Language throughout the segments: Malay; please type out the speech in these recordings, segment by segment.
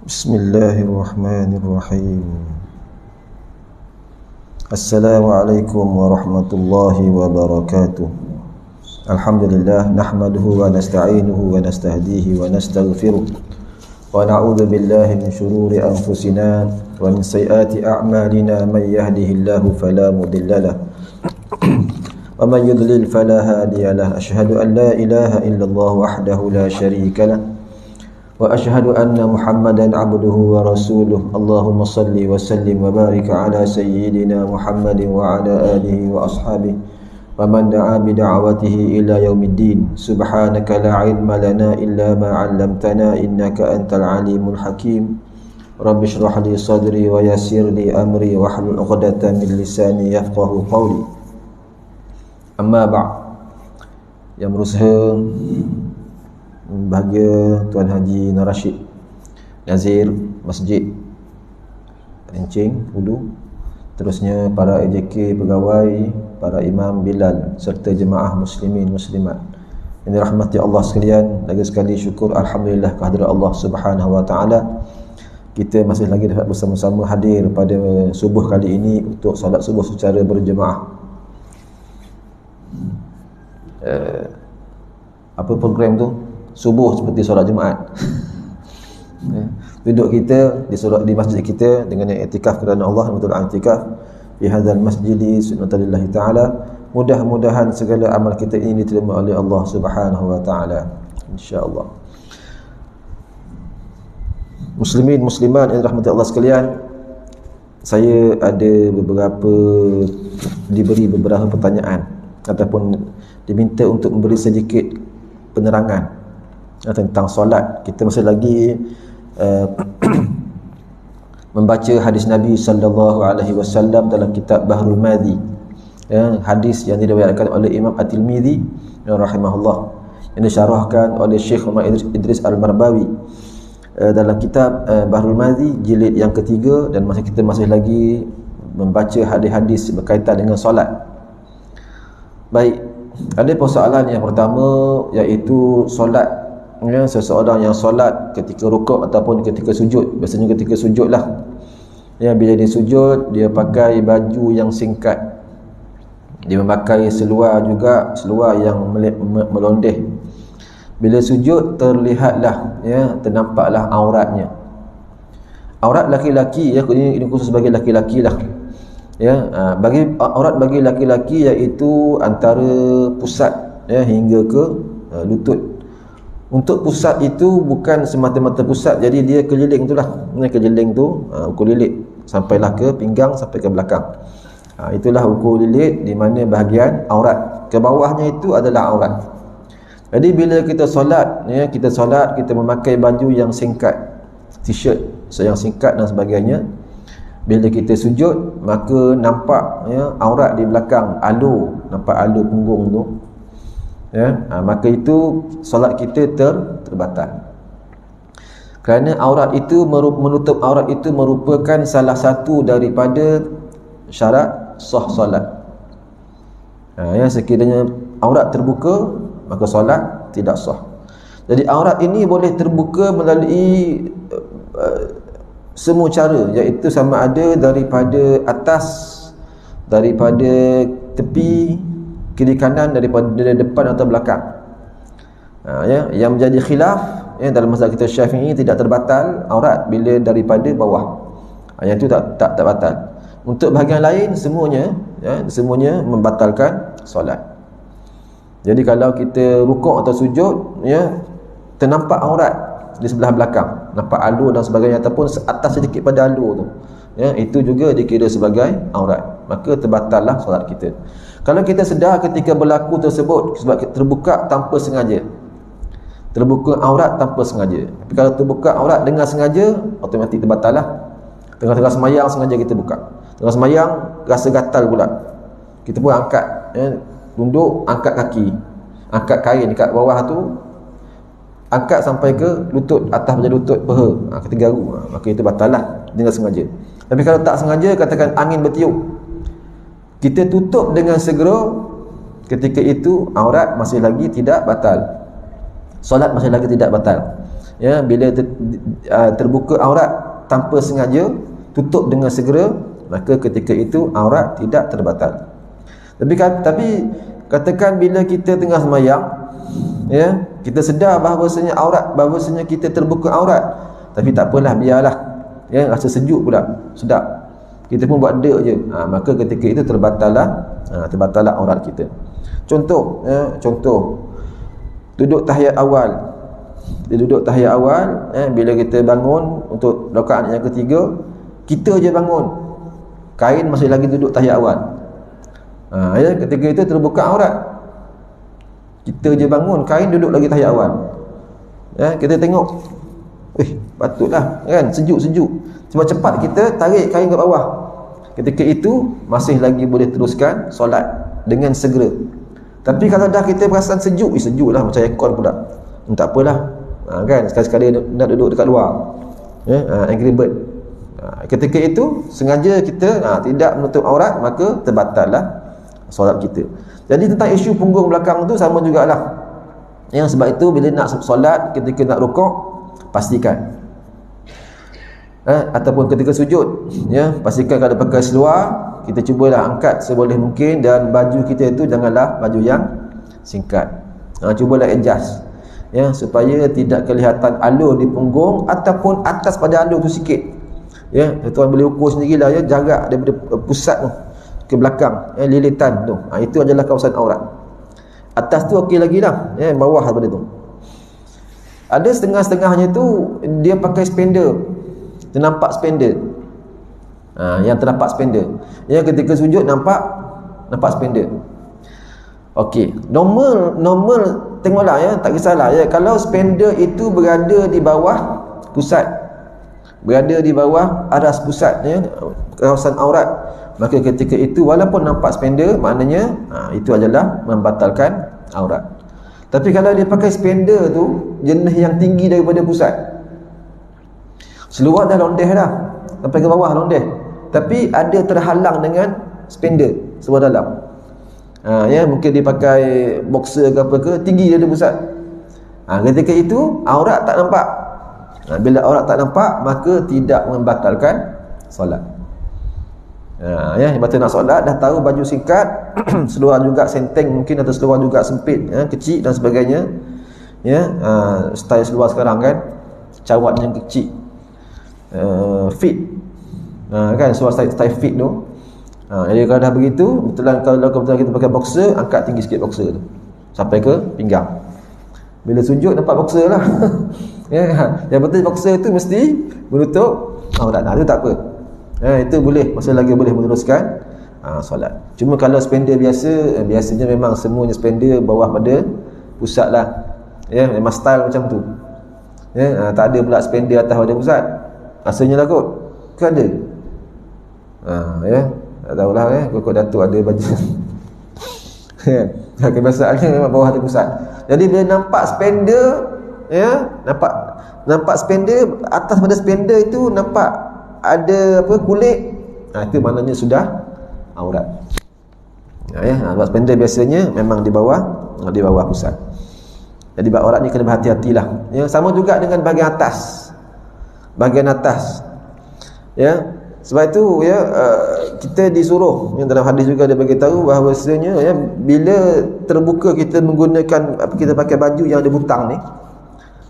Bismillahirrahmanirrahim. Assalamualaikum warahmatullahi wabarakatuh. Alhamdulillah nahmaduhu wa nasta'inuhu wa nastahdihi wa nastaghfiruh wa na'udzu billahi min shururi anfusina wa min sayyiati a'malina may yahdihillahu fala mudhillalah wa may yudlil fala hadiyalah. Asyhadu an la ilaha illallah wahdahu la syarikalah wa asyhadu anna Muhammadan abduhu wa rasuluh. Allahumma salli wa sallim wa barik ala sayyidina Muhammadin wa ala alihi wa ashabihi wa man da'a bi da'watihi ila yaumiddin. Subhanaka la ilma lana illa ma 'allamtana innaka antal alimul hakim. Rabbi shrah li sadri wa yassir li amri wa hlul 'uqdatam min lisani yafqahu qawli. Amma ba'd. Yang berusaha bahagia Tuan Haji Narashid Nazir Masjid Encing Hulu, terusnya para AJK pegawai, para imam Bilal serta jemaah muslimin muslimat yang dirahmati Allah sekalian. Lagi sekali syukur alhamdulillah kehadirat Allah Subhanahu wa taala, kita masih lagi dapat bersama-sama hadir pada subuh kali ini untuk solat subuh secara berjemaah. Apa program tu? Subuh seperti solat Jumaat. Duduk kita di masjid kita dengan i'tikaf kerana Allah, betul i'tikaf fi hadzal masjidi sunnatullahi taala. Mudah-mudahan segala amal kita ini diterima oleh Allah Subhanahu wa taala, insya-Allah. Muslimin muslimat yang dirahmati Allah sekalian, saya ada diberi beberapa pertanyaan ataupun diminta untuk memberi sedikit penerangan tentang solat. Kita masih lagi membaca hadis Nabi sallallahu alaihi wasallam dalam kitab Bahrul Madhi, hadis yang diriwayatkan oleh Imam At-Tirmizi rahimahullah, yang disyarahkan oleh Syekh Muhammad Idris Al-Marbawi dalam kitab Bahrul Madhi jilid yang ketiga. Dan kita masih lagi membaca hadis-hadis berkaitan dengan solat. Baik, ada persoalan yang pertama, iaitu solat, seseorang yang solat ketika rukuk ataupun ketika sujud. Biasanya ketika sujud lah, bila dia sujud, dia pakai baju yang singkat, dia memakai seluar juga, seluar yang melondeh. Bila sujud terlihatlah, ternampaklah auratnya. Aurat laki-laki, ini khusus bagi laki-laki lah. Bagi aurat bagi laki-laki iaitu antara pusat hingga ke lutut. Untuk pusat itu bukan semata-mata pusat, jadi dia keliling itulah, keliling tu ukur lilit sampailah ke pinggang sampai ke belakang. Itulah ukur lilit di mana bahagian aurat. Ke bawahnya itu adalah aurat. Jadi bila kita solat, kita memakai baju yang singkat, t-shirt yang singkat dan sebagainya. Bila kita sujud, maka nampak aurat di belakang, nampak alur punggung tu. Maka itu solat kita terbatal. Kerana aurat itu, menutup aurat itu merupakan salah satu daripada syarat sah solat. Sekiranya aurat terbuka, maka solat tidak sah. Jadi aurat ini boleh terbuka melalui semua cara, iaitu sama ada daripada atas, daripada tepi, kiri kanan, daripada depan atau belakang. Yang menjadi khilaf dalam mazhab kita Syafi'i, tidak terbatal aurat bila daripada bawah. Yang itu tak batal. Untuk bahagian lain semuanya membatalkan solat. Jadi kalau kita rukuk atau sujud, ternampak aurat di sebelah belakang, nampak alur dan sebagainya, ataupun atas sedikit pada alur tu, itu juga dikira sebagai aurat, maka terbatallah solat kita. Kalau kita sedar ketika berlaku tersebut sebab terbuka tanpa sengaja, terbuka aurat tanpa sengaja. Tapi kalau terbuka aurat dengan sengaja, automatik terbatallah. Tengah-tengah semayang sengaja kita buka, tengah semayang rasa gatal pula, kita pun angkat, tunduk, angkat kaki, angkat kain dekat bawah tu, angkat sampai ke lutut, atas pada lutut peha, kita garu, maka itu batallah dengan sengaja. Tapi kalau tak sengaja, katakan angin bertiup, kita tutup dengan segera, ketika itu aurat masih lagi tidak batal, solat masih lagi tidak batal. Ya, bila terbuka aurat tanpa sengaja, tutup dengan segera, maka ketika itu aurat tidak terbatal. Tapi katakan bila kita tengah sembahyang, ya, kita sedar bahawasanya kita terbuka aurat, tapi tak apalah, biarlah, ya, rasa sejuk pula, sedap, kita pun buat dek je, maka ketika itu terbatallah aurat kita. Contoh duduk tahiyat awal. Bila kita bangun untuk rakaat yang ketiga, kita je bangun, kain masih lagi duduk tahiyat awal. Ya, ketika itu terbuka aurat. Kita je bangun, kain duduk lagi tahiyat awal. Ya, kita tengok, patutlah kan, sejuk-sejuk, cepat-cepat kita tarik kain ke bawah. Ketika itu masih lagi boleh teruskan solat dengan segera. Tapi kalau dah kita perasan sejuk lah, macam aircon pula, tak apalah, kan, sekali-sekali nak duduk dekat luar, Angry Bird. Ketika itu sengaja kita tidak menutup aurat, maka terbatallah solat kita. Jadi tentang isu punggung belakang tu sama jugalah. Yang sebab itu bila nak solat, ketika nak rukuk, pastikan, ataupun ketika sujud, ya, pastikan kalau pakai seluar, kita cubalah angkat seboleh mungkin, dan baju kita itu janganlah baju yang singkat. Cubalah adjust, ya, supaya tidak kelihatan alur di punggung ataupun atas pada alur tu sikit. Ya, tuan boleh ukur sendirilah, ya, jarak daripada pusat tu ke belakang, lilitan tu, itu adalah kawasan aurat. Atas tu okey lagi lah, ya, bawah daripada tu. Ada setengah-setengahnya tu dia pakai spender, ternampak spender, yang ternampak spender, ya, ketika sujud nampak spender. Okey, normal tengoklah, ya, tak kisahlah, ya, kalau spender itu berada di bawah pusat, berada di bawah aras pusat, ya, kawasan aurat, maka ketika itu walaupun nampak spender, maknanya itu adalah membatalkan aurat. Tapi kalau dia pakai spender tu jenis yang tinggi daripada pusat, seluar dah londeh dah sampai ke bawah londeh, tapi ada terhalang dengan spender seluar dalam, ya, mungkin dia pakai boxer ke apa ke, tinggi daripada pusat, ketika itu aurat tak nampak. Bila aurat tak nampak, maka tidak membatalkan solat. Ya, batal nak solat, dah tahu baju singkat, seluar juga senteng mungkin, atau seluar juga sempit, ya, kecil dan sebagainya, ya, style seluar sekarang kan, cawat yang kecil, fit, kan, seluar style fit tu. Jadi kalau dah begitu, betulan kita pakai boxer, angkat tinggi sikit boxer tu sampai ke pinggang. Bila sujud nampak boxer lah. Ya, yang penting boxer tu mesti menutup aurat. Itu tak apa. Itu boleh, masih lagi boleh meneruskan solat. Cuma kalau spender biasanya memang semuanya spender bawah pada pusat lah, ya, memang style macam tu, ya. Tak ada pula spender atas pada pusat, rasanya lah kot ke ada, ya, tak tahulah, ya, kok Datuk ada baju kebiasaannya memang bawah pada pusat. Jadi bila nampak spender, ya, nampak spender, atas pada spender itu nampak ada kulit, itu maknanya sudah aurat. Ya, sebab spender biasanya memang di bawah pusat. Jadi bab aurat ni kena berhati-hatilah, ya. Sama juga dengan bahagian atas, ya. Sebab itu, ya, kita disuruh, yang dalam hadis juga dia bagi tahu bahawasanya, ya, bila terbuka kita menggunakan kita pakai baju yang ada butang ni,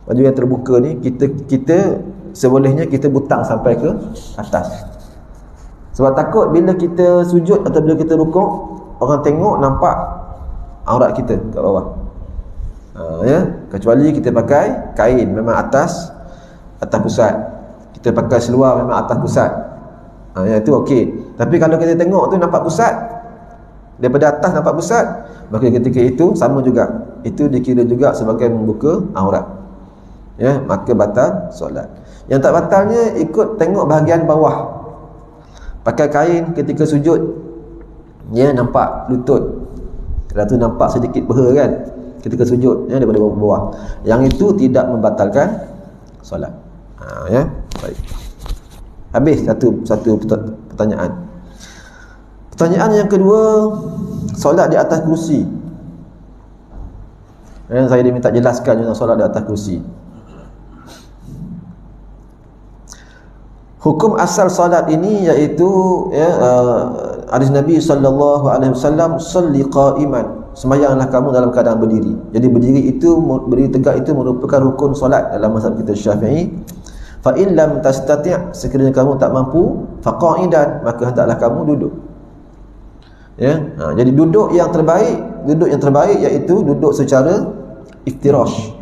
baju yang terbuka ni, kita sebolehnya kita butang sampai ke atas. Sebab takut bila kita sujud atau bila kita rukuk, orang tengok nampak aurat kita kat bawah. Ya, kecuali kita pakai kain memang atas pusat, kita pakai seluar memang atas pusat, ya, itu okey. Tapi kalau kita tengok tu nampak pusat, daripada atas nampak pusat, maka ketika itu sama juga, itu dikira juga sebagai membuka aurat, ya, maka batal solat. Yang tak batalnya ikut tengok bahagian bawah, pakai kain ketika sujud, ya, nampak lutut, kalau tu nampak sedikit peha kan ketika sujud, ya, daripada bawah, yang itu tidak membatalkan solat. Ya, baik. Habis satu pertanyaan. Pertanyaan yang kedua, solat di atas kerusi. Saya diminta jelaskan tentang solat di atas kerusi. Hukum asal solat ini iaitu hadis Nabi SAW, salli qa'iman, sembahyanglah kamu dalam keadaan berdiri. Jadi berdiri tegak itu merupakan rukun solat dalam mazhab kita Syafi'i. Fa in lam tastati', sekiranya kamu tak mampu, fa qa'idan, maka hendaklah kamu duduk. Jadi duduk yang terbaik iaitu duduk secara iftirash.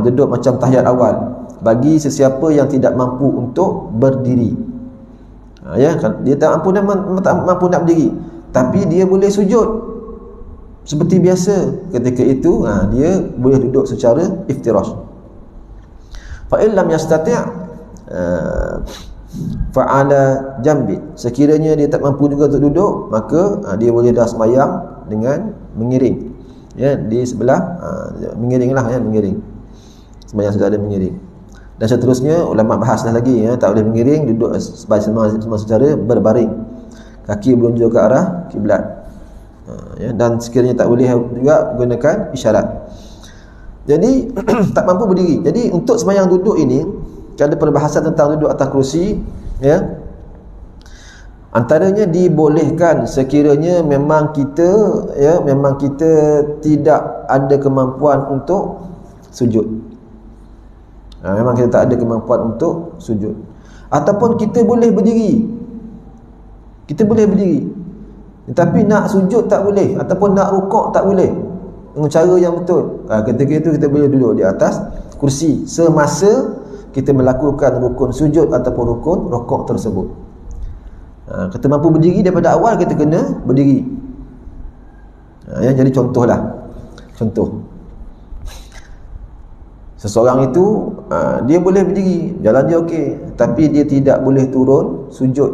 Duduk macam tahiyat awal bagi sesiapa yang tidak mampu untuk berdiri. Dia tak mampu nak berdiri, tapi dia boleh sujud seperti biasa. Ketika itu dia boleh duduk secara iftirash. Fa in lam yastati' fa'ala jambi, sekiranya dia tak mampu juga untuk duduk, maka dia boleh dah sembahyang dengan mengiring, di sebelah mengiringlah, mengiring, sembahyang secara mengiring. Dan seterusnya ulama bahaslah lagi, tak boleh mengiring, duduk semua secara berbaring, kaki menunjuk ke arah kiblat. Dan sekiranya tak boleh juga gunakan isyarat. Jadi tak mampu berdiri. Jadi untuk sembahyang duduk ini ada perbahasan tentang duduk atas kerusi. Antaranya dibolehkan sekiranya memang kita tidak ada kemampuan untuk sujud. Memang kita tak ada kemampuan untuk sujud, ataupun kita boleh berdiri, tetapi nak sujud tak boleh, ataupun nak rukuk tak boleh dengan cara yang betul. Ketika itu kita boleh duduk di atas kursi semasa kita melakukan rukun sujud ataupun rukun rukuk tersebut. Kita mampu berdiri daripada awal, kita kena berdiri. Jadi contoh, seseorang itu dia boleh berdiri, jalan dia okey, tapi dia tidak boleh turun sujud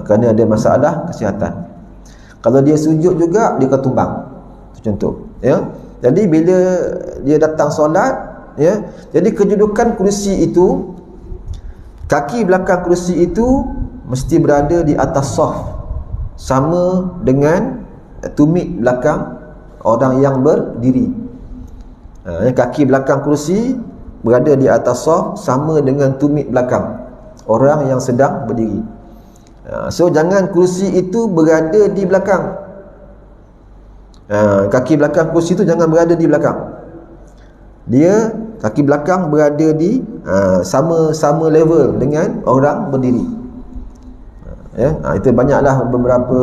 kerana ada masalah kesihatan. Kalau dia sujud juga, dia akan tumbang. Itu contoh. Jadi bila dia datang solat, jadi kedudukan kerusi itu, kaki belakang kerusi itu mesti berada di atas saf, sama dengan tumit belakang orang yang berdiri. Kaki belakang kerusi berada di atas saf, sama dengan tumit belakang orang yang sedang berdiri. So jangan kerusi itu berada di belakang. Kaki belakang kerusi itu jangan berada di belakang. Dia kaki belakang berada di sama level dengan orang berdiri. Itu banyaklah beberapa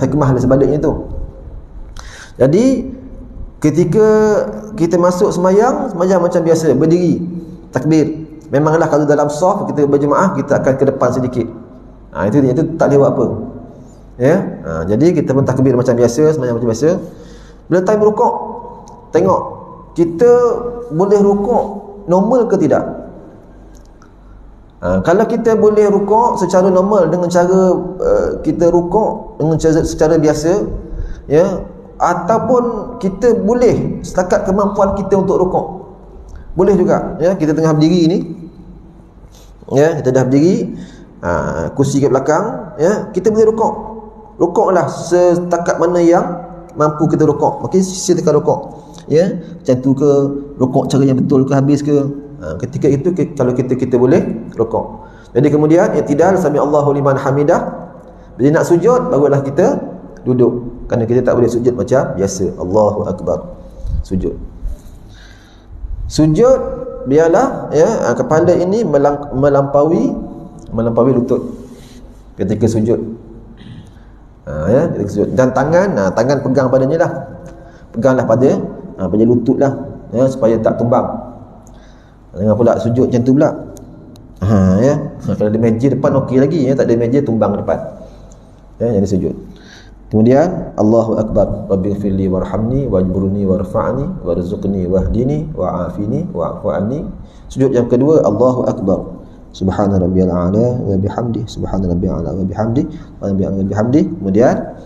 hikmah di sebaliknya itu. Jadi ketika kita masuk sembahyang macam biasa, berdiri, takbir. Memanglah kalau dalam saf kita berjemaah, kita akan ke depan sedikit. Itu tak boleh buat apa. Jadi kita pun takbir macam biasa, sembahyang macam biasa. Bila time rukuk, tengok kita boleh rukuk normal ke tidak. Kalau kita boleh rukuk secara normal dengan cara kita rukuk dengan secara biasa, ataupun kita boleh setakat kemampuan kita untuk rukuk, boleh juga. Kita tengah berdiri ni, kita dah berdiri, kursi kat belakang, kita boleh rukuklah setakat mana yang mampu kita rukuk. Maka silakan rukuk, macam tu ke, rukuk cara yang betul ke, habis ke. Ketika itu kalau kita boleh rukuk. Jadi kemudian i'tidal, sami Allahu liman hamidah. Bila nak sujud, barulah kita duduk, kerana kita tak boleh sujud macam biasa. Allahu akbar, sujud biarlah kepala ini melampaui lutut ketika sujud. Ketika sujud, dan tangan pegang padanya lah, peganglah pada lutut lah, supaya tak tumbang. Jangan pula sujud macam tu pula. Kalau ada meja depan okey lagi, tak ada meja tumbang depan. Jadi sujud. Kemudian Allahu akbar, rabbighfirli warhamni wajburni warfa'ni warzuqni wahdini wa'afini wa'fu anni. Sujud yang kedua, Allahu akbar, subhana rabbiyal a'la wa bihamdi, subhana rabbiyal a'la wa bihamdi, wa bihamdi. Kemudian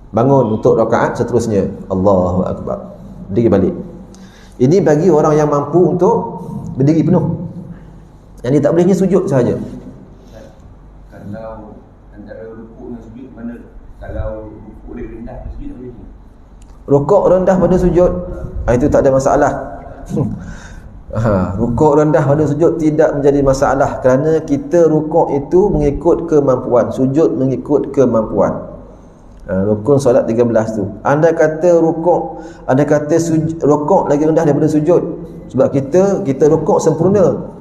bangun untuk rakaat seterusnya, Allahu akbar, berdiri balik. Ini bagi orang yang mampu untuk berdiri penuh. Yang dia tak bolehnya sujud sahaja. Kalau antara rukuk dan sujud mana? Kalau rukuk dia rendah pada sujud tak boleh. Rukuk rendah pada sujud, itu tak ada masalah. Rukuk rendah pada sujud tidak menjadi masalah kerana kita rukuk itu mengikut kemampuan, sujud mengikut kemampuan. Rukun solat 13 tu. Anda kata rukuk, anda kata rukuk lagi rendah daripada sujud. Sebab kita rukuk sempurna.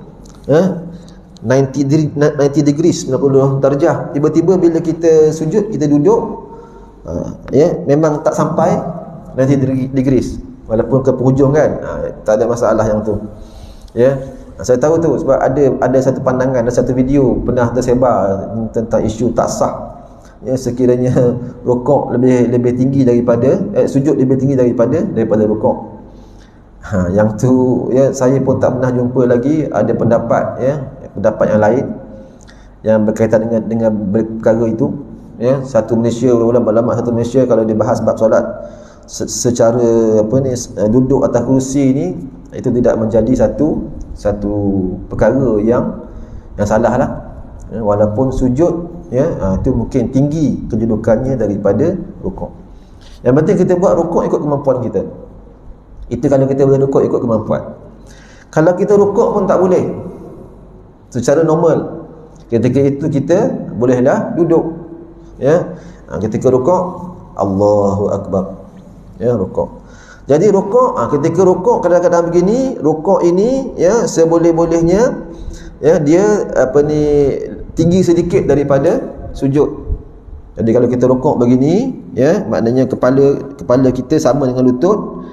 90 degrees 90 darjah. Tiba-tiba bila kita sujud, kita duduk, memang tak sampai 90 degrees. Walaupun ke penghujung kan, tak ada masalah yang tu. Saya tahu tu sebab ada satu pandangan, ada satu video pernah tersebar tentang isu tak sah. Sekiranya rukuk lebih tinggi daripada sujud lebih tinggi daripada rukuk. Yang tu saya pun tak pernah jumpa lagi ada pendapat pendapat yang lain yang berkaitan dengan perkara itu. Satu Malaysia, ulama satu Malaysia kalau dia bahas bab solat secara duduk atas kerusi ni, itu tidak menjadi satu perkara yang salah lah. Walaupun sujud itu mungkin tinggi kedudukannya daripada rukuk. Yang penting kita buat rukuk ikut kemampuan kita. Itu kalau kita boleh rukuk ikut kemampuan. Kalau kita rukuk pun tak boleh secara normal, ketika itu kita bolehlah duduk. Ketika rukuk, Allahu Akbar, rukuk. Jadi rukuk, ketika rukuk kadang-kadang begini, rukuk ini seboleh-bolehnya dia tinggi sedikit daripada sujud. Jadi kalau kita rukuk begini, maknanya kepala kita sama dengan lutut.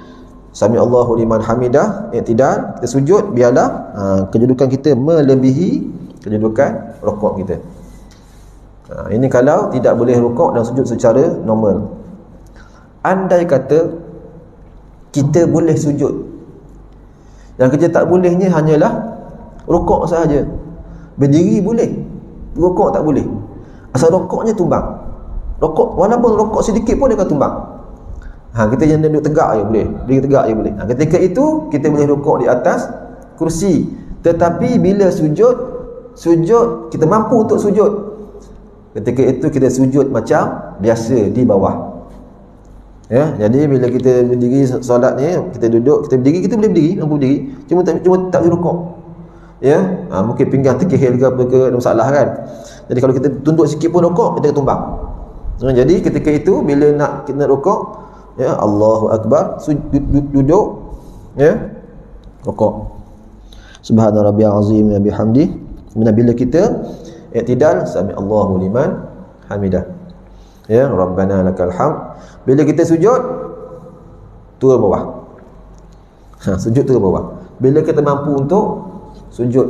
Sami Allahu liman hamidah, i'tidal. Kita sujud, biarlah kedudukan kita melebihi kedudukan rukuk kita. Ini kalau tidak boleh rukuk dan sujud secara normal. Andai kata kita boleh sujud, yang kita tak bolehnya hanyalah rukuk sahaja. Berdiri boleh, rukuk tak boleh. Asal rukuknya tumbang. Rukuk, walaupun rukuk sedikit pun dia akan tumbang. Kita yang duduk tegak je boleh, berdiri tegak je boleh. Ketika itu kita boleh rukuk di atas kursi. Tetapi bila sujud kita mampu untuk sujud. Ketika itu kita sujud macam biasa di bawah. Jadi bila kita berdiri solat ni, kita duduk, kita berdiri, kita boleh berdiri, mampu berdiri, cuma tak boleh rukuk. Mungkin pinggang terkehil ke apa ke, ada masalah kan. Jadi kalau kita tunduk sikit pun rukuk, kita tumbang. Jadi ketika itu bila nak rukuk, Allahu Akbar, duduk, rukuk. Subhana rabbiyal azim wa bihamdi. Kemudian bila kita i'tidal, sami Allahu liman hamidah. Rabbana lakal hamd. Bila kita sujud, turun bawah. Sujud turun bawah. Bila kita mampu untuk sujud,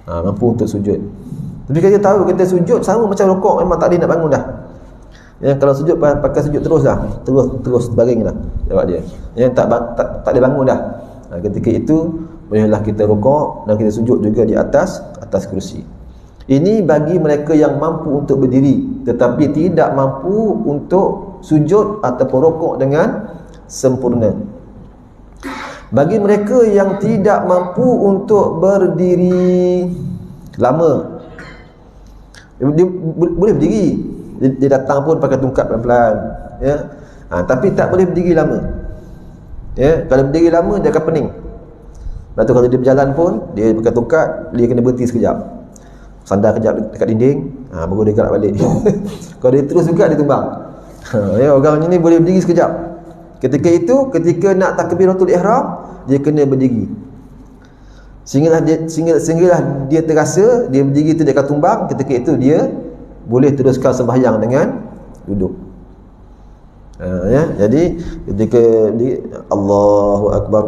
mampu untuk sujud. Tapi kita tahu kita sujud sama macam rukuk, memang tak ada nak bangun dah. Kalau sujud pakai sujud terus dah, terus baring dah jawab dia. Tak ada bangun dah. Ketika itu bolehlah kita rukuk dan kita sujud juga di atas kerusi. Ini bagi mereka yang mampu untuk berdiri tetapi tidak mampu untuk sujud ataupun rukuk dengan sempurna. Bagi mereka yang tidak mampu untuk berdiri lama, dia boleh berdiri, dia datang pun pakai tungkat pelan-pelan, tapi tak boleh berdiri lama. Kalau berdiri lama dia akan pening. Lepas tu kalau dia berjalan pun, dia pakai tungkat, dia kena berhenti sekejap, sandar kejap dekat dinding, baru dia gerak balik. Kalau dia terus juga, dia tumbang. Orang ni boleh berdiri sekejap. Ketika nak takbiratul ihram, dia kena berdiri. Sehinggalah dia terasa dia berdiri tu dia akan tumbang. Ketika itu dia boleh teruskan sembahyang dengan duduk. Jadi ketika Allahu Akbar,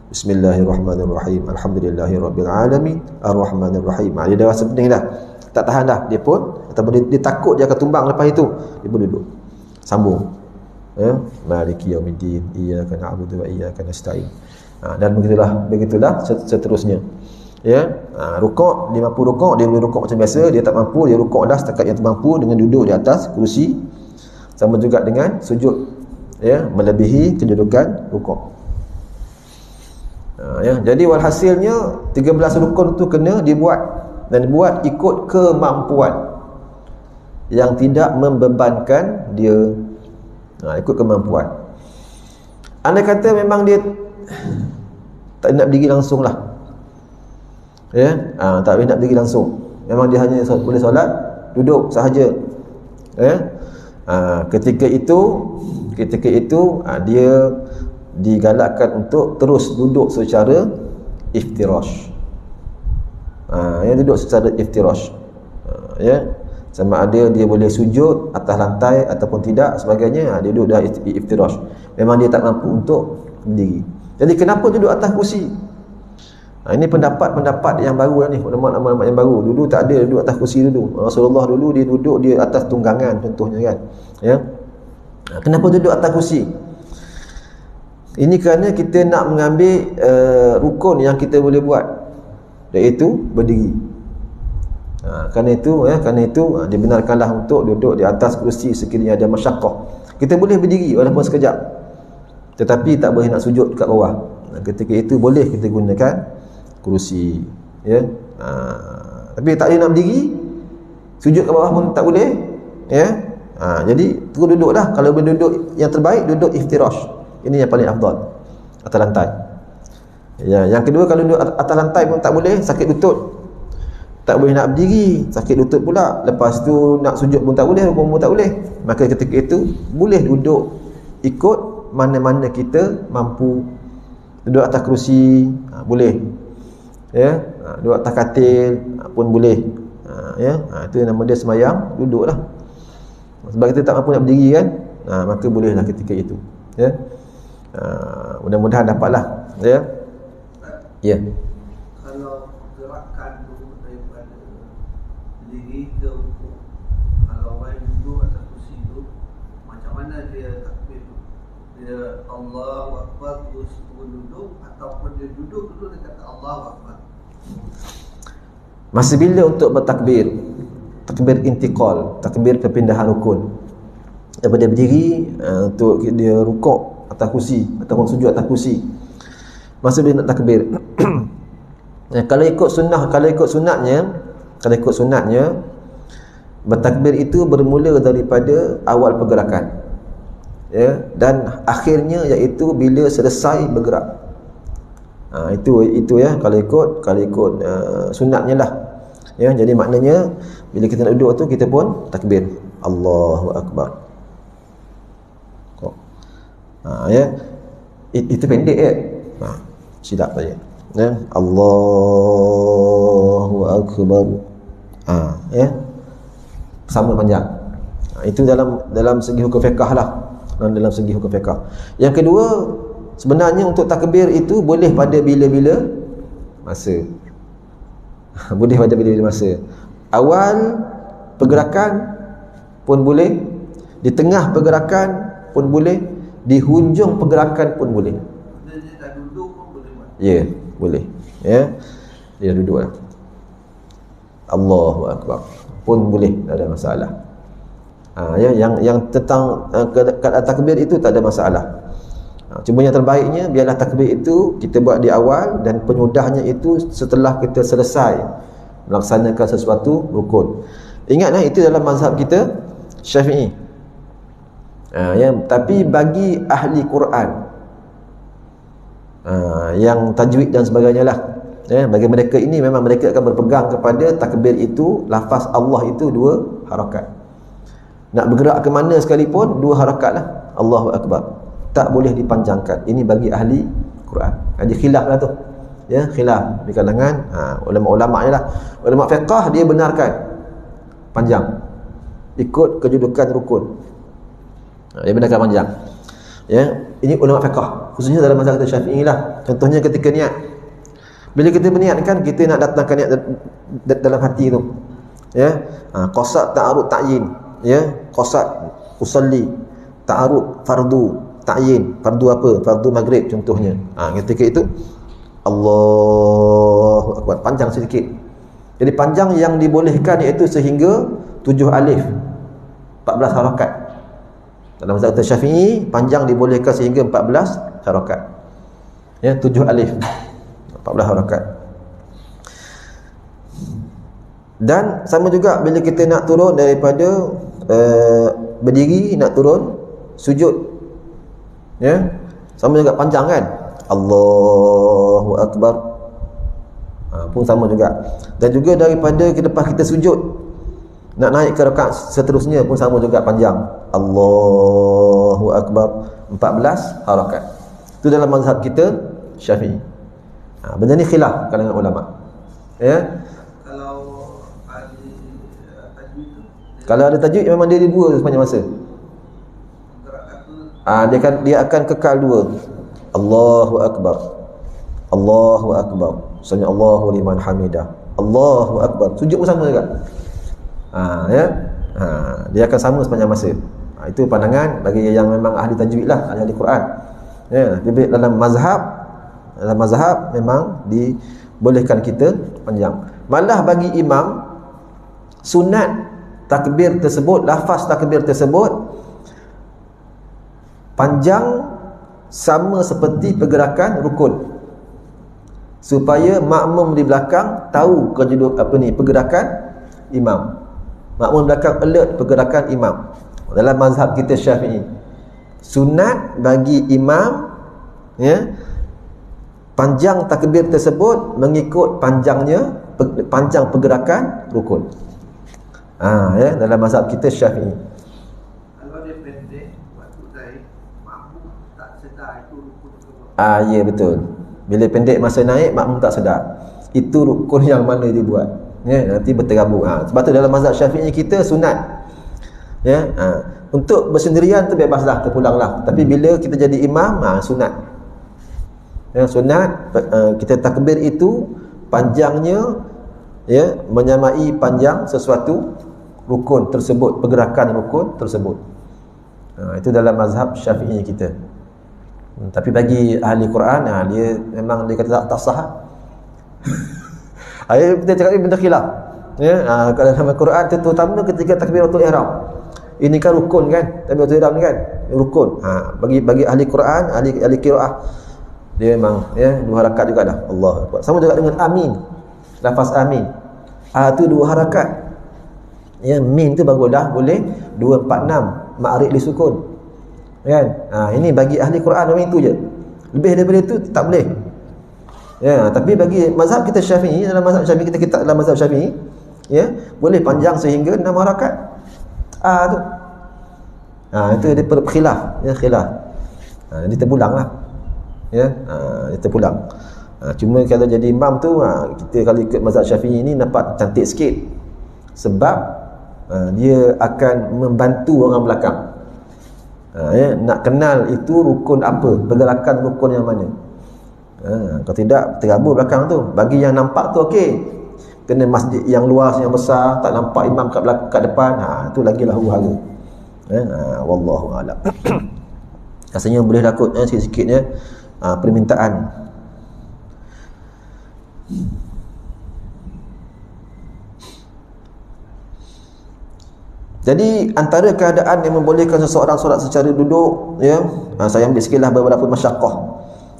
Bismillahirrahmanirrahim, Alhamdulillahirabbil alamin, Arrahmanirrahim. Dia dah rasa pening dah, tak tahan dah, dia pun ataupun dia takut dia akan tumbang lepas itu, dia pun duduk, sambung. Maliki yaumiddin, iyyaka na'budu wa iyyaka nasta'in. Dan begitulah seterusnya. Rukuk, dia mampu rukuk, dia boleh rukuk macam biasa. Dia tak mampu, dia rukuk dah setakat yang mampu dengan duduk di atas kerusi. Sama juga dengan sujud, melebihi kedudukan rukuk. Jadi walhasilnya 13 rukun itu kena dibuat, dan dibuat ikut kemampuan yang tidak membebankan dia. Ikut kemampuan. Anda kata memang dia Tak nak berdiri langsung lah. Ya, tak boleh nak berdiri langsung. Memang dia hanya boleh solat duduk sahaja. Ya. Ketika itu dia digalakkan untuk terus duduk secara iftirash. Duduk secara iftirash. Ya. Sama ada dia boleh sujud atas lantai ataupun tidak sebagainya, dia duduk dah iftirash. Memang dia tak mampu untuk berdiri. Jadi kenapa duduk atas kursi? Ini pendapat yang baru lah ni, ulama-ulama yang baru. Dulu tak ada duduk atas kursi dulu. Rasulullah dulu dia duduk dia atas tunggangan contohnya kan. Ya. Kenapa duduk atas kursi? Ini kerana kita nak mengambil rukun yang kita boleh buat, iaitu berdiri. Kerana itu dibenarkanlah untuk duduk di atas kursi sekiranya ada masyaqqah. Kita boleh berdiri walaupun sekejap, tetapi tak boleh nak sujud kat bawah. Ketika itu boleh kita gunakan kursi, ya. Tapi tak boleh nak berdiri, sujud kat bawah pun tak boleh, ya. Jadi terus duduk dah. Kalau berduduk yang terbaik duduk iftirash. Ini yang paling afdal, atas lantai. Ya, yang kedua kalau duduk atas lantai pun tak boleh, sakit lutut. Tak boleh nak berdiri, sakit lutut pula. Lepas tu nak sujud pun tak boleh, rukun pun tak boleh. Maka ketika itu boleh duduk ikut mana-mana kita mampu. Duduk atas kerusi boleh, ya. Duduk atas katil pun boleh, ya. Itu nama dia sembahyang duduklah. Sebab kita tak mampu nak berdiri kan, maka bolehlah ketika itu, ya. Mudah-mudahan dapatlah, ya. Ya. Kalau gerakan tu daripada berdiri ke rukuk, kalau orang duduk atas kursi tu, macam mana dia takbir tu? Dia Allahu Akbar terus turun duduk, ataupun dia duduk dulu dia kata Allahu Akbar? Masa bila untuk bertakbir? Takbir intiqal, takbir perpindahan rukun. Daripada berdiri untuk dia rukuk atas kursi ataupun sujud atas kursi. Masa bila nak takbir. Kalau ikut sunatnya bertakbir itu bermula daripada awal pergerakan, ya, dan akhirnya iaitu bila selesai bergerak. Itu ya, kalau ikut sunatnya lah, ya. Jadi maknanya bila kita nak duduk tu kita pun takbir Allahu Akbar. Ya, itu pendek ya. Silap saja, ya. Allahu Akbar. Ya, sama panjang. Itu dalam segi hukum fiqh lah. Dalam segi hukum fiqh. Yang kedua, sebenarnya untuk takbir itu boleh pada bila-bila masa. Boleh pada bila-bila masa. Awal pergerakan pun boleh, di tengah pergerakan pun boleh, di hujung pergerakan pun boleh. Dia tak duduk pun boleh buat. Ya, boleh. Ya. Dia duduk lah. Allahu Akbar pun boleh, tak ada masalah. Ya, yang tentang keadaan takbir itu tak ada masalah. Cuma yang terbaiknya biarlah takbir itu kita buat di awal dan penyudahnya itu setelah kita selesai melaksanakan sesuatu rukun. Ingat itu dalam mazhab kita Syafi'i. Ya, tapi bagi ahli Quran, yang tajwid dan sebagainya lah, ya, bagi mereka ini memang mereka akan berpegang kepada takbir itu, lafaz Allah itu 2 harakat. Nak bergerak ke mana sekalipun 2 harakat lah, Allahu Akbar. Tak boleh dipanjangkan. Ini bagi ahli Quran. Ada khilaf lah tu, ya, khilaf di kalangan ulama-ulama je lah. Ulama fiqh dia benarkan panjang ikut kedudukan rukun. Dia benarkan panjang, ya. Ini ulama fiqh, khususnya dalam mazhab Syafi'i lah. Contohnya ketika niat, bila kita berniatkan, kita nak datangkan niat dalam hati tu, ya. Qasad ta'arud ta'yin, ya. Qasad usalli, ta'arud fardu ta'yin, fardu apa? Fardu maghrib contohnya. Ketika itu Allahu Akbar, panjang sedikit. Jadi panjang yang dibolehkan iaitu sehingga 7 alif, 14 harakat. Dalam mazhab Syafi'i panjang dibolehkan sehingga 14 harakat. Ya, 7 alif, 14 harakat. Dan sama juga bila kita nak turun daripada berdiri nak turun sujud, ya, sama juga panjang kan. Allahu Akbar, pun sama juga. Dan juga daripada lepas kita sujud nak naik ke rakaat seterusnya pun sama juga panjang. Allahu Akbar, 14 harakat. Itu dalam mazhab kita Syafi'i. Benda ni khilaf kalangan ulama. Ya. Kalau ahli tajwid tu, Kalau ada tajwid memang dia dua sepanjang masa. gerakan tu Dia akan kekal dua. Allahu Akbar, Allahu Akbar, sami Allahu liman hamidah, Allahu Akbar. Sujud pun sama juga. Ya. Dia akan sama sepanjang masa. Itu pandangan bagi yang memang ahli tajwid lah, ahli Quran. Ya, dalam mazhab memang dibolehkan kita panjang. Malah bagi imam sunat takbir tersebut, lafaz takbir tersebut panjang sama seperti pergerakan rukun, supaya makmum di belakang tahu pergerakan imam. Makmum belakang alert pergerakan imam. Dalam mazhab kita Syafi'i, sunat bagi imam, ya, panjang takbir tersebut mengikut panjang pergerakan rukun. Ya, dalam mazhab kita Syafi'i. kalau dia pendek waktu naik, makmum tak sedar itu rukun ke. Ya, betul. Bila pendek masa naik, makmum tak sedar itu rukun yang mana dia buat. Ya, nanti berterabur. Sebab tu dalam mazhab Syafi'i kita sunat. Ya, untuk bersendirian tu bebaslah, terpulanglah. Tapi bila kita jadi imam, sunat. Ya, sunat kita takbir itu panjangnya, ya, menyamai panjang sesuatu rukun tersebut, pergerakan rukun tersebut. Itu dalam mazhab Syafi'i kita. Tapi bagi ahli Quran, dia memang dia kata tak sah. Kita cakap ni benda khilaf. Ya, kalau dalam Al-Quran tu terutama ketika takbiratul ihram. Ini kan rukun kan? Takbiratul ihram ni kan rukun. Bagi ahli Quran, ahli qiraah, dia memang, ya, 2 harakat juga dah. Allahu Akbar. Sama juga dengan amin. Lafaz amin. Tu 2 harakat. Ya, min tu baru dah boleh 2 4 6 ma'rif li sukun. Kan? Ini bagi ahli Quran memang itu je. Lebih daripada itu tak boleh. Ya, tapi bagi mazhab kita Syafi'i, dalam mazhab Syafi'i kita dalam mazhab Syafi'i, ya, boleh panjang sehingga 6 harakat. Tu. Itu dia khilaf, ya, khilaf. Dia terpulanglah. Ya, dia terpulang. Cuma kalau jadi imam tu, kita kalau ikut mazhab Syafi'i ni nampak cantik sikit. Sebab dia akan membantu orang belakang. Ya, nak kenal itu rukun apa, pergerakan rukun yang mana. Kalau tidak terabur belakang tu. Bagi yang nampak tu okey, kena masjid yang luas yang besar, tak nampak imam kat depan, tu lagi lah huru-hara. Wallahu a'lam. Rasanya boleh takut sikit-sikitnya permintaan. Jadi antara keadaan yang membolehkan seseorang solat secara duduk, ya, saya ambil sikitlah beberapa masyaqqah,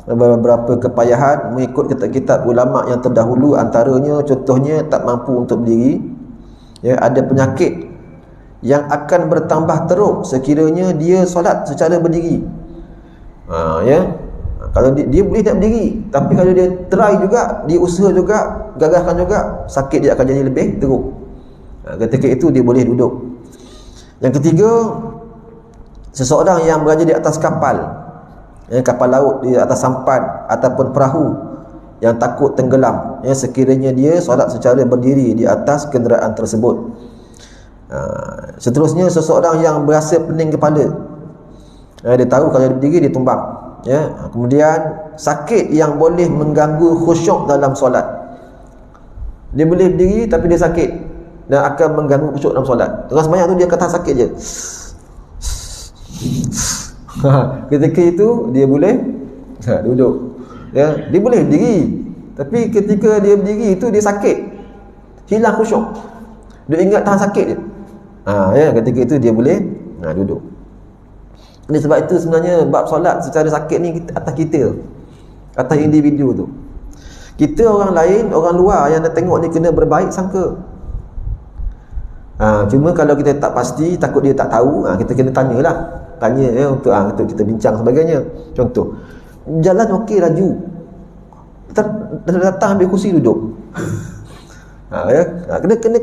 beberapa kepayahan mengikut kitab-kitab ulama yang terdahulu. Antaranya, contohnya tak mampu untuk berdiri, ya, ada penyakit yang akan bertambah teruk sekiranya dia solat secara berdiri. Ya, kalau dia boleh tak berdiri, tapi kalau dia try juga, dia usaha juga, gagalkan juga, sakit dia akan jadi lebih teruk. Ketika itu dia boleh duduk. Yang ketiga, seseorang yang berada di atas kapal, kapal laut, di atas sampan ataupun perahu yang takut tenggelam, ya, sekiranya dia solat secara berdiri di atas kenderaan tersebut. Seterusnya, seseorang yang berasa pening kepala, dia tahu kalau dia berdiri dia tumbang, ya. Kemudian sakit yang boleh mengganggu khusyuk dalam solat. Dia boleh berdiri tapi dia sakit dan akan mengganggu khusyuk dalam solat. Terus banyak tu dia kata sakit je. Ketika itu dia boleh duduk, ya. Dia boleh berdiri, tapi ketika dia berdiri itu dia sakit, hilang khusyuk, dia ingat tahan sakit je. Ya, ketika itu dia boleh duduk. Ini sebab itu sebenarnya bab solat secara sakit ni atas kita, atas individu tu. Kita orang lain, orang luar yang nak tengok ni kena berbaik sangka. Cuma kalau kita tak pasti, takut dia tak tahu, kita kena tanyalah. Tanya, ya, untuk kita bincang sebagainya. Contoh, jalan okey, laju, datang ambil kursi duduk. Ya,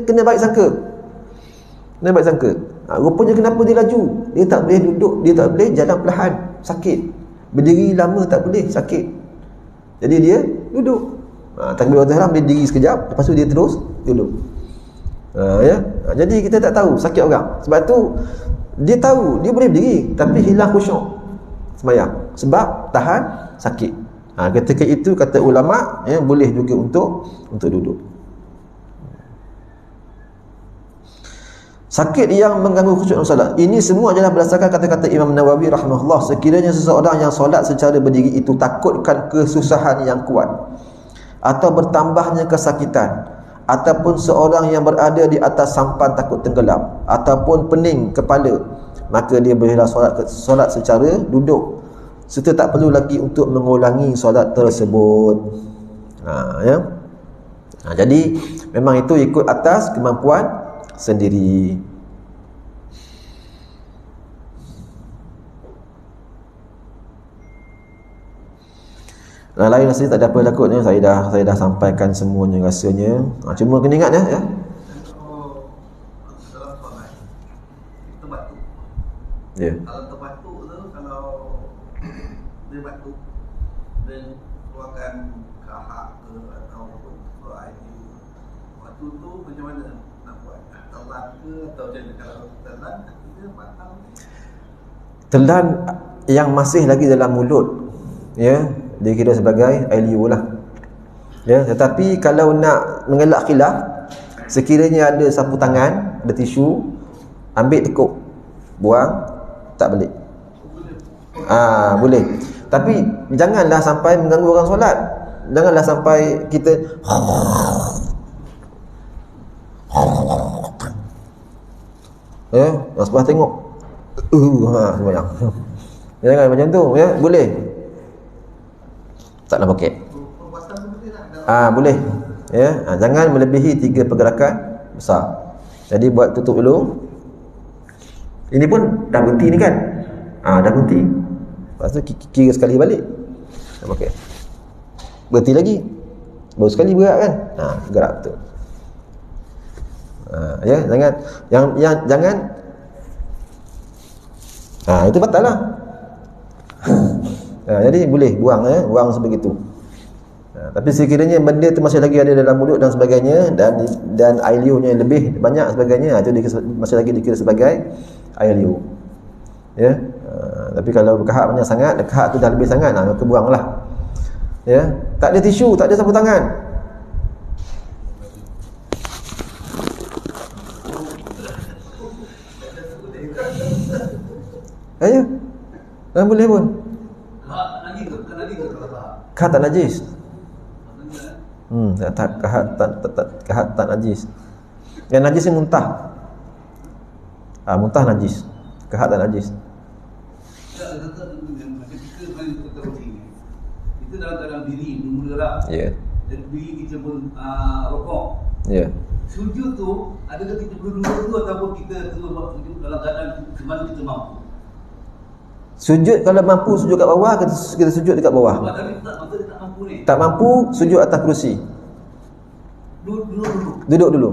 kena baik sangka. Kena baik sangka. Rupanya kenapa dia laju? Dia tak boleh duduk, dia tak boleh jalan perlahan, sakit. Berdiri lama tak boleh, sakit. Jadi dia duduk. Takbiratul ihram dia diri sekejap, lepas tu dia terus duduk. Ya. Jadi kita tak tahu sakit orang. Sebab tu dia tahu dia boleh berdiri tapi hilang khusyuk sembahyang sebab tahan sakit. Ketika itu kata ulama, ya, boleh juga untuk duduk. Sakit yang mengganggu khusyuk dalam solat, ini semua adalah berdasarkan kata-kata Imam Nawawi rahimahullah. Sekiranya seseorang yang solat secara berdiri itu takutkan kesusahan yang kuat atau bertambahnya kesakitan, ataupun seorang yang berada di atas sampan takut tenggelam, ataupun pening kepala, maka dia bolehlah solat secara duduk, serta tak perlu lagi untuk mengulangi solat tersebut. Ya. Jadi memang itu ikut atas kemampuan sendiri. Lain rasanya tak ada apa takutnya. Saya dah sampaikan semuanya rasanya. Cuma kena ingat ya. Dalam solat kita batuk. Ya. Kalau terbatuk tu, kalau dia batuk dan keluarkan kahak ke ataupun keluar air, waktu tu macam mana nak buat? Telan ke atau macam mana? Kalau telan, dia batal. Telan yang masih lagi dalam mulut, ya, dia kira sebagai air liur lah. Ya, tetapi kalau nak mengelak khilaf, sekiranya ada sapu tangan, ada tisu, ambil tekuk, buang, tak balik. Boleh. Tapi janganlah sampai mengganggu orang solat. Janganlah sampai kita ya, sebelah tengok sembahyang. Jangan macam tu, ya. Boleh. Taklah pakai. Boleh. Ya, jangan melebihi 3 pergerakan besar. Jadi buat tutup dulu. Ini pun dah berhenti ni kan? Dah berhenti. Lepas tu kira sekali balik. Dah pakai. Berhenti lagi. Baru sekali bergerak kan? Gerak betul. Ya, jangan itu batal lah. Jadi boleh buang, buang sebegitu. Tapi sekiranya benda tu masih lagi ada dalam mulut dan sebagainya, dan air liurnya lebih banyak sebagainya, itu masih lagi dikira sebagai air liur. Ya. Tapi kalau kahak banyak sangat, kahak tu dah lebih sangat, maka buanglah. Ya. Tak ada tisu, tak ada sapu tangan. Ya. Tak boleh pun. Kahak tak najis. Kahak tak najis. Yang najis ni muntah. Muntah najis. Kahak tak najis. Kita dalam keadaan diri bergerak. Ya. Dan diri kita pun rokok. Ya. Sujud tu, adakah kita perlu duduk ataupun kita terus buat sujud dalam keadaan semasa kita mampu? Sujud kalau mampu sujud kat bawah, kita sujud dekat bawah. Tapi tak mampu ni. Tak mampu sujud atas kerusi. Duduk dulu.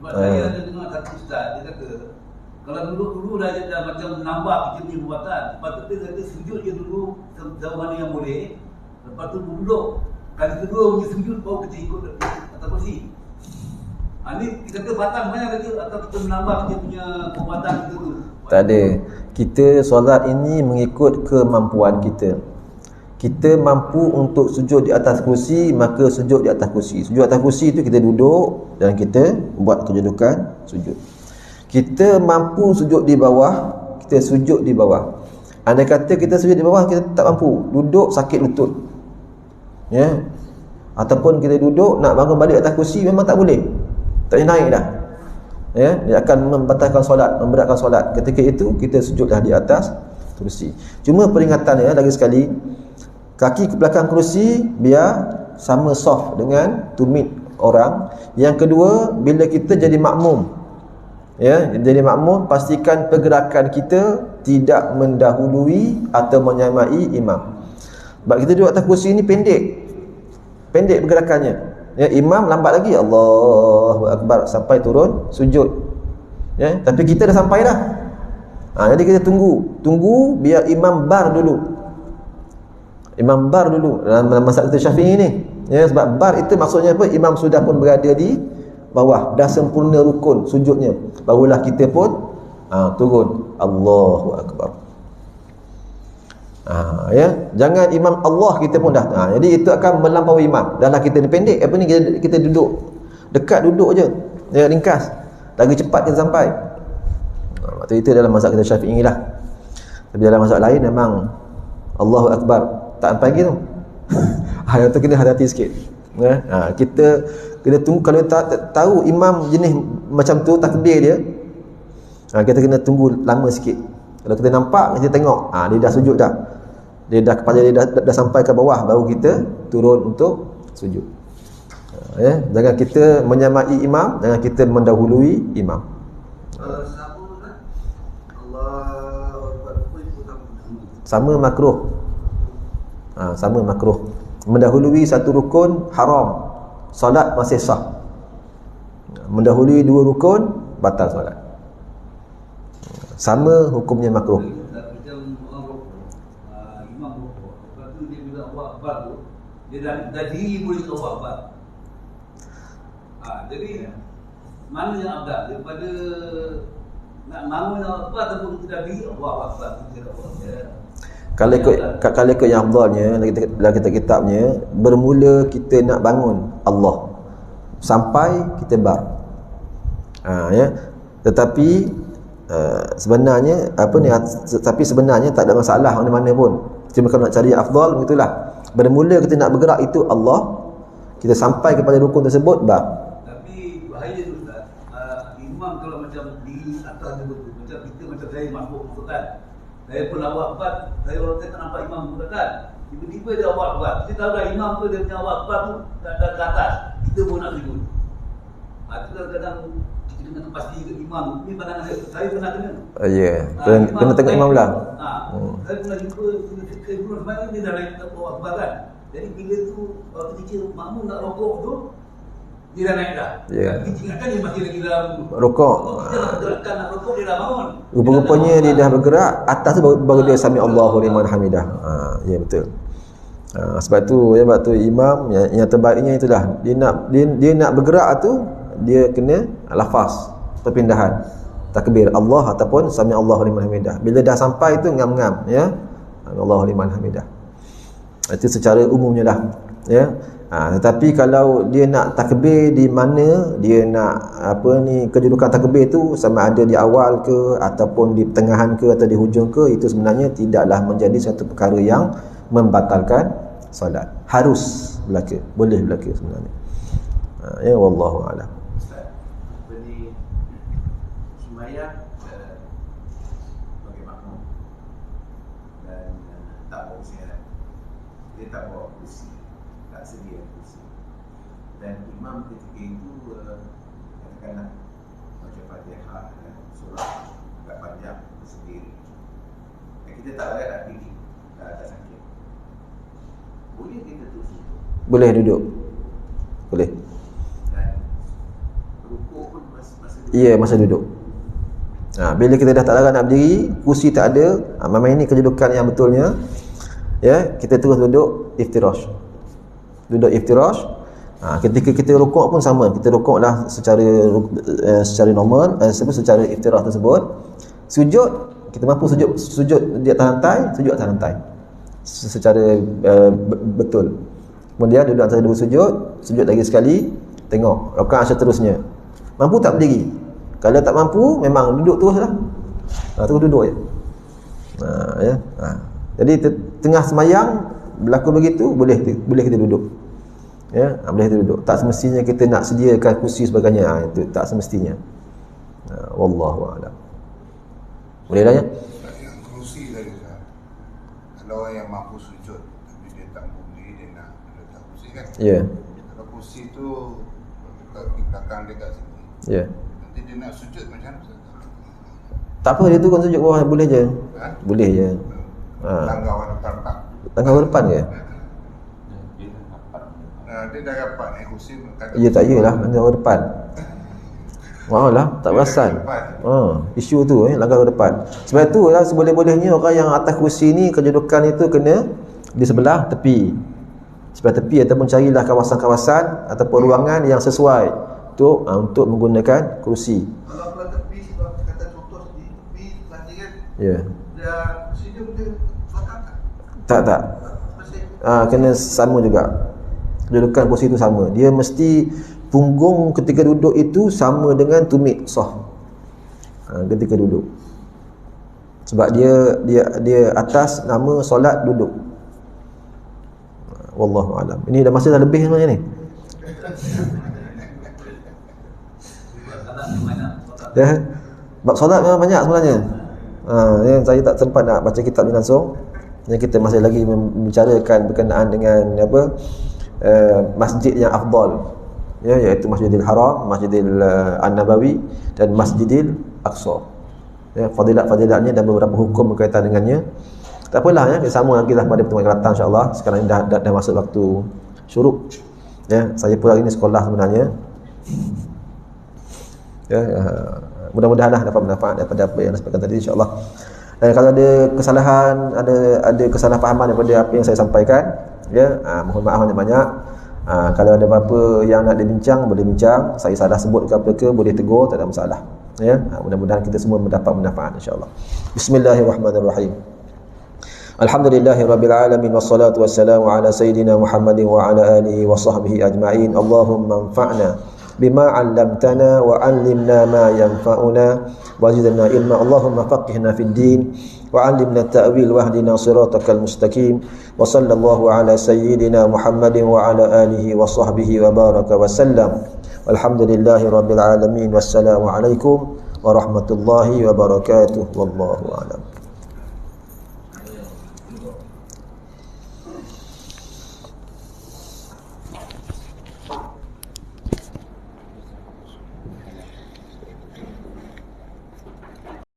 Sebab saya ada dengar satu ustaz, dia kata kalau duduk dulu dah macam menambah kita punya perbuatan. Patut dia kata sujud je dulu sejauh mana yang boleh. Lepas tu duduk. Kali kedua punya sujud baru kita ikut atas kerusi. Ini kita kata batal banyak lagi atau kita menambah kita punya perbuatan kita tu. Tak ada. Kita solat ini mengikut kemampuan kita. Kita mampu untuk sujud di atas kursi, maka sujud di atas kursi. Sujud atas kursi itu kita duduk dan kita buat kedudukan sujud. Kita mampu sujud di bawah, kita sujud di bawah. Andai kata kita sujud di bawah, kita tak mampu, duduk sakit lutut, ya, ataupun kita duduk nak bangun balik atas kursi, memang tak boleh, tak boleh naik dah, ya, dia akan membatalkan solat, memberatkan solat. Ketika itu kita sujudlah di atas kursi. Cuma peringatannya lagi sekali, kaki ke belakang kerusi biar sama soft dengan tumit orang. Yang kedua, bila kita jadi makmum, ya, jadi makmum, pastikan pergerakan kita tidak mendahului atau menyamai imam. Sebab kita duduk atas kursi ni pendek pergerakannya. Ya, imam lambat lagi, Allahu Akbar sampai turun sujud. Ya, tapi kita dah sampai dah. Jadi kita tunggu biar imam bar dulu. Dalam mazhab kita Syafi'i ni. Ya, sebab bar itu maksudnya apa? Imam sudah pun berada di bawah, dah sempurna rukun sujudnya. Barulah kita pun turun. Allahu Akbar. Ya, jangan imam Allah kita pun dah. Jadi itu akan melampaui imam. Dahlah kita ni pendek, kita duduk. Dekat duduk je. Ya, ringkas. Lagi cepat kita sampai. Waktu itu dalam mazhab kita Syafi'i lah. Tapi dalam mazhab lain memang Allahu Akbar tak sampai lagi tu. Itu kena hati-hati sikit. Ya, kita kena tunggu. Kalau tak tahu imam jenis macam tu takbir dia, kita kena tunggu lama sikit. Kalau kita nampak, kita tengok dia dah sujud dah. Kepala dia dah sampai ke bawah, baru kita turun untuk sujud. Ya, jangan kita menyamai imam, jangan kita mendahului imam. Sama makruh. Sama makruh. Mendahului satu rukun haram, solat masih sah. Mendahului dua rukun batal solat. Sama hukumnya makruh. Dia dah diri boleh tahu apa. Jadi mana yang abdal daripada nak bangun apa ataupun kita dah diri apa kita kalau ikut yang afdalnya dalam kitab-kitabnya, bermula kita nak bangun Allah sampai kita bar. Ya. Tetapi sebenarnya tak ada masalah mana-mana pun. Cuma kalau nak cari afdal, begitulah. Bermula kita nak bergerak itu Allah, kita sampai kepada rukun tersebut bar. Tapi bahaya tu Ustaz, imam kalau macam di atas dia betul, macam kita macam saya makhluk betul kan, saya pun Allahu Akbar, saya tak nampak imam betul kan, tiba-tiba dia Allahu Akbar, kita tahu dah imam tu dia punya Allahu Akbar tu dah ke atas, kita pun nak sujud. Itu kadang-kadang kita kena pasti ke imam. Ini pandangan saya pernah kena. Ya, kena tengok imam lah. Saya pernah jumpa sebelum dia dah naik ke bawah Akbar kan. Jadi bila tu ketika makmum nak rokok tu, dia dah naik dah. Ya. Kita ingatkan dia masih lagi dalam rokok. Kita nak gerakan nak rokok, dia dah bangun. Rupa-rupanya dia dah bergerak, atas tu baru dia sami Allahu liman hamidah. Ya betul. Sebab tu imam yang terbaiknya itulah, dia nak bergerak tu, dia kena lafaz perpindahan takbir Allah ataupun sami Allahu liman hamidah. Bila dah sampai tu ngam-ngam, ya, Allahu liman hamidah. Itu secara umumnya dah, ya. Tetapi kalau dia nak takbir di mana, dia nak kedudukan takbir tu sama ada di awal ke ataupun di pertengahan ke atau di hujung ke, itu sebenarnya tidaklah menjadi satu perkara yang membatalkan solat. Harus berlaku, boleh berlaku sebenarnya. Ya, wallahu a'lam. Sembahyang bagi makmum dan tak bawa siaran, dia tak bawa kursi, tak sedia kursi, dan imam ketika itu katakanlah macam Fatihah dan surah agak panjang sendiri, dan kita tak layak nak pergi, tak sakit, boleh kita terus duduk? Boleh duduk, boleh. Dan rukuk pun masa duduk? Ya, masa duduk. Bila kita dah tak larat nak berdiri, kursi tak ada, memang ini kedudukan yang betulnya, ya, kita terus duduk iftirash. Duduk iftirash. Ketika kita rukuk pun sama, kita rukuklah secara normal, secara iftirash tersebut. Sujud, kita mampu sujud di atas lantai, sujud atas lantai secara betul. Kemudian duduk antara dua sujud lagi sekali, tengok rakaat seterusnya. Mampu tak berdiri? Kalau tak mampu, memang duduk terus lah. Terus duduk je. Ya. Jadi tengah semayang berlaku begitu, boleh kita duduk. Ya, boleh kita duduk. Tak semestinya kita nak sediakan kursi sebagainya. Itu tak semestinya. Wallahu a'lam. Boleh dah ya? Kursi tadi Ustaz. Kalau orang yang mampu sujud tapi dia tak boleh, dia nak letak kursi kan? Ya. Kalau kursi tu di belakang dia kat sini. Ya. Nanti dia nak sujud macam mana Ustaz? Tak apa, dia turun sujud bawah boleh je. Boleh je. Langgar orang tak. Langkah depan ke? Dia dah rapat kursi kata. Ya tak yalah, langkah depan. Lah, tak perasan. Isu tu langkah depan. Sebab tu lah seboleh-bolehnya orang yang atas kursi ni kedudukan itu kena di sebelah tepi. Sebelah tepi ataupun carilah kawasan-kawasan ataupun ruangan yang sesuai untuk menggunakan kursi. Kalau belah tepi sebab kata contoh di tepi tadi kan. Ya. Dia kursi dia boleh belakang tak? Tak. Kena sama juga. Kedudukan kursi itu sama. Dia mesti punggung ketika duduk itu sama dengan tumit sah. Ketika duduk. Sebab dia atas nama solat duduk. Wallahu alam. Ini dah masa dah lebih sebenarnya ni. Bab solat memang banyak sebenarnya. Yang saya tak sempat nak baca kitab ni langsung. Yang kita masih lagi membicarakan berkenaan dengan masjid yang afdal, iaitu Masjidil Haram, Masjidil An-Nabawi dan Masjidil Aqsa. Fadilat-fadilatnya dan beberapa hukum berkaitan dengannya. Tak apalah, kita sama lagi lah pada pertemuan yang datang insya-Allah. Sekarang ni dah masuk waktu syuruk. Saya pun hari ni sekolah sebenarnya. Mudah-mudahan lah dapat manfaat daripada apa yang disampaikan tadi insya-Allah. Dan kalau ada kesalahan, ada kesalahpahaman daripada apa yang saya sampaikan, mohon maaf banyak-banyak. Kalau ada apa-apa yang nak dibincang, boleh bincang. Saya salah sebut ke apa ke, boleh tegur, tak ada masalah. Mudah-mudahan kita semua mendapat manfaat insya-Allah. Bismillahirrahmanirrahim. Alhamdulillahirabbil alamin wassalatu wassalamu ala sayidina Muhammadin wa ala alihi wa sahbihi ajma'in. Allahumma anfa'na bima 'allamtana wa 'allimna ma yanfa'una wa zidna ilma. Allahumma faqihna fid din wa 'allimna at-ta'wil wahdina siratal mustaqim. Wa sallallahu ala sayyidina Muhammadin wa ala alihi wa sahbihi wa baraka wa sallam. Walhamdulillahirabbil alamin. Wassalamu alaikum warahmatullahi wabarakatuh. Wallahu a'lam.